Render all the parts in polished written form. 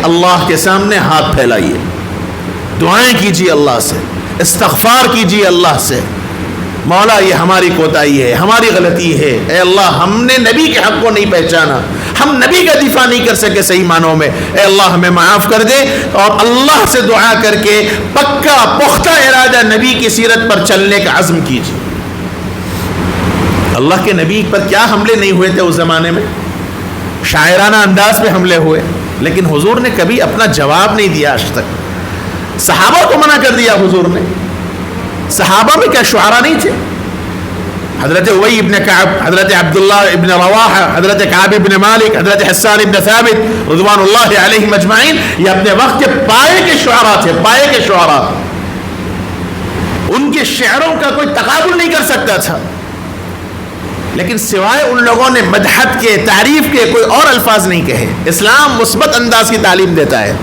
اللہ کے سامنے ہاتھ پھیلائیے، دعائیں کیجیے اللہ سے، استغفار کیجیے اللہ سے، مولا یہ ہماری کوتاہی ہے، ہماری غلطی ہے، اے اللہ ہم نے نبی کے حق کو نہیں پہچانا، ہم نبی کا دفاع نہیں کر سکے صحیح معنوں میں، اے اللہ ہمیں معاف کر دے، اور اللہ سے دعا کر کے پکا پختہ ارادہ نبی کی سیرت پر چلنے کا عزم کیجیے۔ اللہ کے نبی پر کیا حملے نہیں ہوئے تھے اس زمانے میں، شاعرانہ انداز پہ حملے ہوئے، لیکن حضور نے کبھی اپنا جواب نہیں دیا آج تک۔ صحابہ کو منع کر دیا حضور نے، صحابہ میں کیا شعراء نہیں تھے؟ حضرت ابی ابن کعب، حضرت عبداللہ ابن رواحہ، حضرت کعب ابن مالک، حضرت حسان ابن ثابت رضوان اللہ علیہم اجمعین، یہ اپنے وقت کے پائے کے شعراء تھے، پائے کے شعراء، ان کے شعروں کا کوئی تقابل نہیں کر سکتا تھا، لیکن سوائے ان لوگوں نے مدحت کے، تعریف کے کوئی اور الفاظ نہیں کہے۔ اسلام مثبت انداز کی تعلیم دیتا ہے،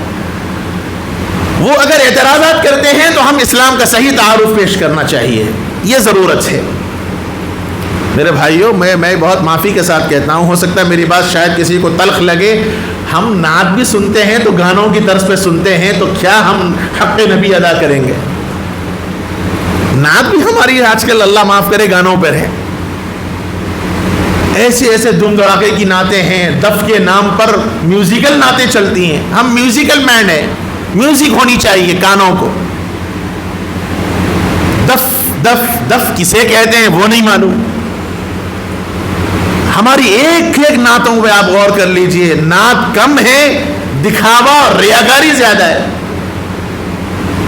وہ اگر اعتراضات کرتے ہیں تو ہم اسلام کا صحیح تعارف پیش کرنا چاہیے، یہ ضرورت ہے۔ میرے بھائیوں، میں بہت معافی کے ساتھ کہتا ہوں، ہو سکتا ہے میری بات شاید کسی کو تلخ لگے، ہم نعت بھی سنتے ہیں تو گانوں کی طرز پہ سنتے ہیں، تو کیا ہم حق نبی ادا کریں گے؟ نعت بھی ہماری آج کل اللہ معاف کرے گانوں پر ہے، ایسے ایسے دھوم دھڑاکے کی نعتیں ہیں، دف کے نام پر میوزیکل نعتیں چلتی ہیں۔ ہم میوزیکل مین ہیں، میوزک ہونی چاہیے کانوں کو۔ دف دف دف کسے کہتے ہیں وہ نہیں معلوم۔ ہماری ایک ایک نعتوں پہ آپ غور کر لیجئے، نعت کم ہے، دکھاوا اور ریاکاری زیادہ ہے۔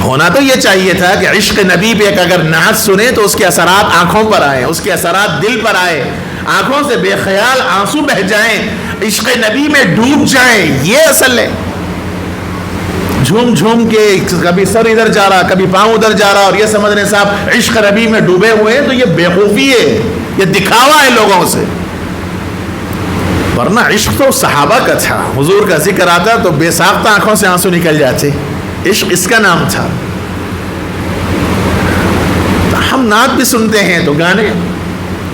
ہونا تو یہ چاہیے تھا کہ عشق نبی پہ اگر نعت سنیں تو اس کے اثرات آنکھوں پر آئیں، اس کے اثرات دل پر آئے، آنکھوں سے بے خیال آنسو بہ جائیں، عشق نبی میں ڈوب جائیں، یہ اصل ہے۔ جھوم جھوم کے کبھی سر ادھر جا رہا، کبھی پاؤں ادھر جا رہا، اور یہ سمجھنے صاحب عشق نبی میں ڈوبے ہوئے ہیں، تو یہ بیوقوفی ہے، یہ دکھاوا ہے لوگوں سے۔ ورنہ عشق تو صحابہ کا تھا، حضور کا ذکر آتا تو بے ساختہ آنکھوں سے آنسو نکل جاتے، عشق اس کا نام تھا۔ ہم نعت بھی سنتے ہیں تو گانے،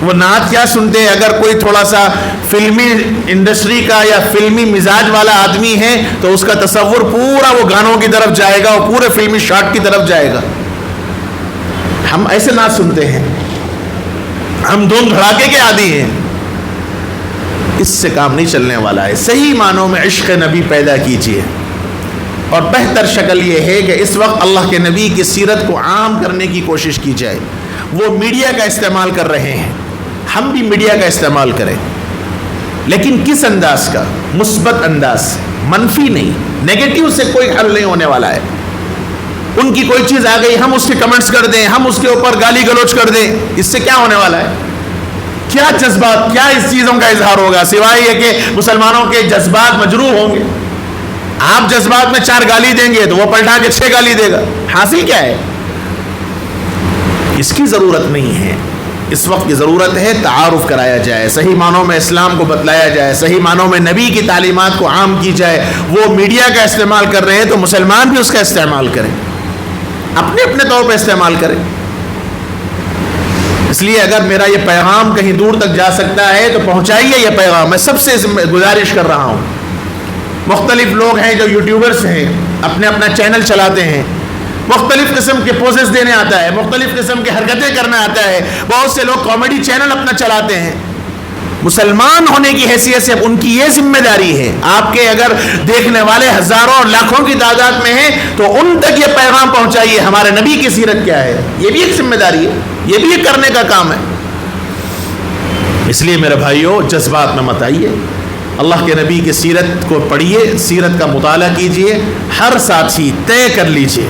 وہ نعت کیا سنتے ہیں؟ اگر کوئی تھوڑا سا فلمی انڈسٹری کا یا فلمی مزاج والا آدمی ہے تو اس کا تصور پورا وہ گانوں کی طرف جائے گا، اور پورے فلمی شاٹ کی طرف جائے گا۔ ہم ایسے نعت سنتے ہیں، ہم دھوم دھڑاکے کے عادی ہیں، اس سے کام نہیں چلنے والا ہے۔ صحیح معنوں میں عشق نبی پیدا کیجیے، اور بہتر شکل یہ ہے کہ اس وقت اللہ کے نبی کی سیرت کو عام کرنے کی کوشش کی جائے۔ وہ میڈیا کا استعمال کر رہے ہیں، ہم بھی میڈیا کا استعمال کریں، لیکن کس انداز کا؟ مثبت انداز سے، منفی نہیں، نیگیٹو سے کوئی حل نہیں ہونے والا ہے۔ ان کی کوئی چیز آ گئی، ہم اس کے کمنٹس کر دیں، ہم اس کے اوپر گالی گلوچ کر دیں، اس سے کیا ہونے والا ہے؟ کیا جذبات، کیا اس چیزوں کا اظہار ہوگا سوائے یہ کہ مسلمانوں کے جذبات مجروح ہوں گے۔ آپ جذبات میں 4 گالی دیں گے تو وہ پلٹا کے 6 گالی دے گا، حاصل کیا ہے؟ اس کی ضرورت نہیں ہے۔ اس وقت کی ضرورت ہے تعارف کرایا جائے، صحیح معنوں میں اسلام کو بتلایا جائے، صحیح معنوں میں نبی کی تعلیمات کو عام کی جائے۔ وہ میڈیا کا استعمال کر رہے ہیں تو مسلمان بھی اس کا استعمال کریں، اپنے اپنے طور پہ استعمال کریں۔ اس لیے اگر میرا یہ پیغام کہیں دور تک جا سکتا ہے تو پہنچائیے یہ پیغام، میں سب سے گزارش کر رہا ہوں۔ مختلف لوگ ہیں جو یوٹیوبرز ہیں، اپنے اپنا چینل چلاتے ہیں، مختلف قسم کے پوزز دینے آتا ہے، مختلف قسم کی حرکتیں کرنا آتا ہے، بہت سے لوگ کامیڈی چینل اپنا چلاتے ہیں۔ مسلمان ہونے کی حیثیت سے ان کی یہ ذمہ داری ہے، آپ کے اگر دیکھنے والے ہزاروں اور لاکھوں کی تعداد میں ہیں تو ان تک یہ پیغام پہنچائیے ہمارے نبی کی سیرت کیا ہے۔ یہ بھی ایک ذمہ داری ہے، یہ بھی ایک کرنے کا کام ہے۔ اس لیے میرے بھائیوں، جذبات میں مت آئیے، اللہ کے نبی کی سیرت کو پڑھیے، سیرت کا مطالعہ کیجئے۔ ہر ساتھی طے کر لیجئے،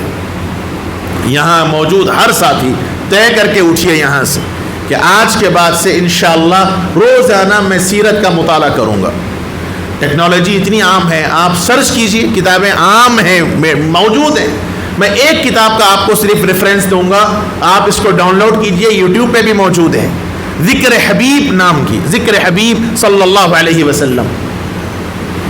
یہاں موجود ہر ساتھی طے کر کے اٹھیے یہاں سے کہ آج کے بعد سے انشاءاللہ روزانہ میں سیرت کا مطالعہ کروں گا۔ ٹیکنالوجی اتنی عام ہے، آپ سرچ کیجئے، کتابیں عام ہیں، موجود ہیں۔ میں ایک کتاب کا آپ کو صرف ریفرنس دوں گا، آپ اس کو ڈاؤن لوڈ کیجئے، یوٹیوب پہ بھی موجود ہے، ذکر حبیب نام کی، ذکر حبیب صلی اللہ علیہ وسلم۔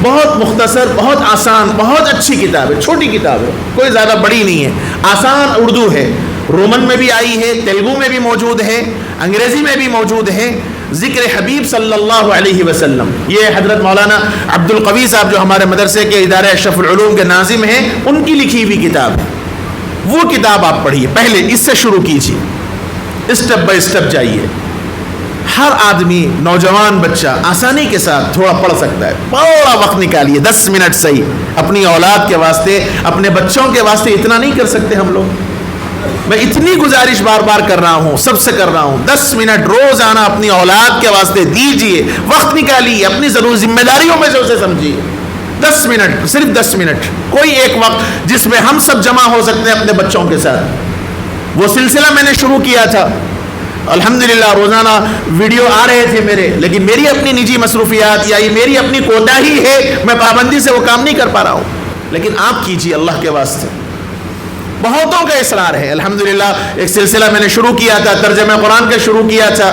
بہت مختصر، بہت آسان، بہت اچھی کتاب ہے، چھوٹی کتاب ہے، کوئی زیادہ بڑی نہیں ہے، آسان اردو ہے، رومن میں بھی آئی ہے، تیلگو میں بھی موجود ہے، انگریزی میں بھی موجود ہے۔ ذکر حبیب صلی اللہ علیہ وسلم. یہ حضرت مولانا عبد القوی صاحب جو ہمارے مدرسے کے ادارہ اشرف العلوم کے ناظم ہیں ان کی لکھی ہوئی کتاب ہے. وہ کتاب آپ پڑھیے, پہلے اس سے شروع کیجیے, اسٹیپ بائی اسٹیپ جائیے. ہر آدمی, نوجوان بچہ آسانی کے ساتھ تھوڑا پڑھ سکتا ہے. تھوڑا وقت نکالیے, 10 منٹ صحیح, اپنی اولاد کے واسطے, اپنے بچوں کے واسطے. اتنا نہیں کر سکتے ہم لوگ. میں اتنی گزارش بار بار کر رہا ہوں, سب سے کر رہا ہوں, 10 منٹ روزانہ اپنی اولاد کے واسطے دیجیے. وقت نکالیے, اپنی ضرور ذمہ داریوں میں سے اسے سمجھیے. 10 منٹ, صرف 10 منٹ, کوئی ایک وقت جس میں ہم سب جمع ہو سکتے ہیں اپنے بچوں کے ساتھ. وہ سلسلہ میں نے شروع کیا تھا, الحمدللہ روزانہ ویڈیو آ رہے تھے میرے, لیکن میری اپنی نجی مصروفیات یا یہ میری اپنی کوتاہی ہے, میں پابندی سے وہ کام نہیں کر پا رہا ہوں. لیکن آپ کیجیے اللہ کے واسطے. بہتوں کا اصرار ہے. الحمدللہ ایک سلسلہ میں نے شروع کیا تھا, ترجمہ قرآن کا شروع کیا تھا.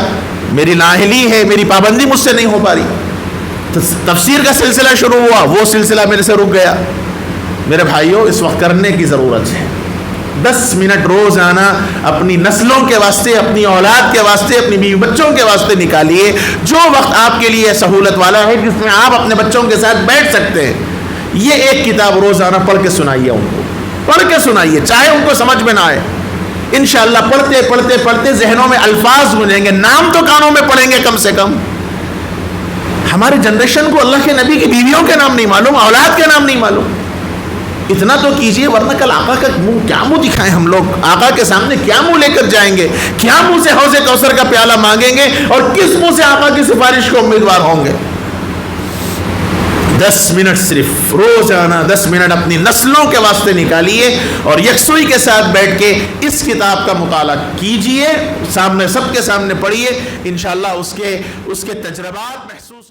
میری نااہلی ہے, میری پابندی مجھ سے نہیں ہو پا رہی. تفسیر کا سلسلہ شروع ہوا, وہ سلسلہ میرے سے رک گیا. میرے بھائیوں, اس وقت کرنے کی ضرورت ہے. 10 منٹ روزانہ اپنی نسلوں کے واسطے, اپنی اولاد کے واسطے, اپنی بیوی بچوں کے واسطے نکالیے. جو وقت آپ کے لیے سہولت والا ہے, جس میں آپ اپنے بچوں کے ساتھ بیٹھ سکتے ہیں, یہ ایک کتاب روزانہ پڑھ کے سنائیے ان کو. پڑھ کے سنائیے, چاہے ان کو سمجھ میں نہ آئے. انشاءاللہ پڑھتے پڑھتے پڑھتے ذہنوں میں الفاظ گونجیں گے. نام تو کانوں میں پڑھیں گے کم سے کم. ہمارے جنریشن کو اللہ کے نبی کی بیویوں کے نام نہیں معلوم, اولاد کے نام نہیں معلوم. اتنا تو کیجئے, ورنہ کل آقا کا کیا منہ دکھائیں ہم لوگ؟ آقا کے سامنے کیا منہ لے کر جائیں گے؟ کیا منہ سے حوض کوثر کا پیالہ مانگیں گے؟ اور کس منہ سے آقا کی سفارش کو امیدوار ہوں گے؟ 10 منٹ صرف روزانہ 10 منٹ اپنی نسلوں کے واسطے نکالیے, اور یکسوئی کے ساتھ بیٹھ کے اس کتاب کا مطالعہ کیجئے. سامنے, سب کے سامنے پڑھیے. انشاءاللہ اس کے تجربات محسوس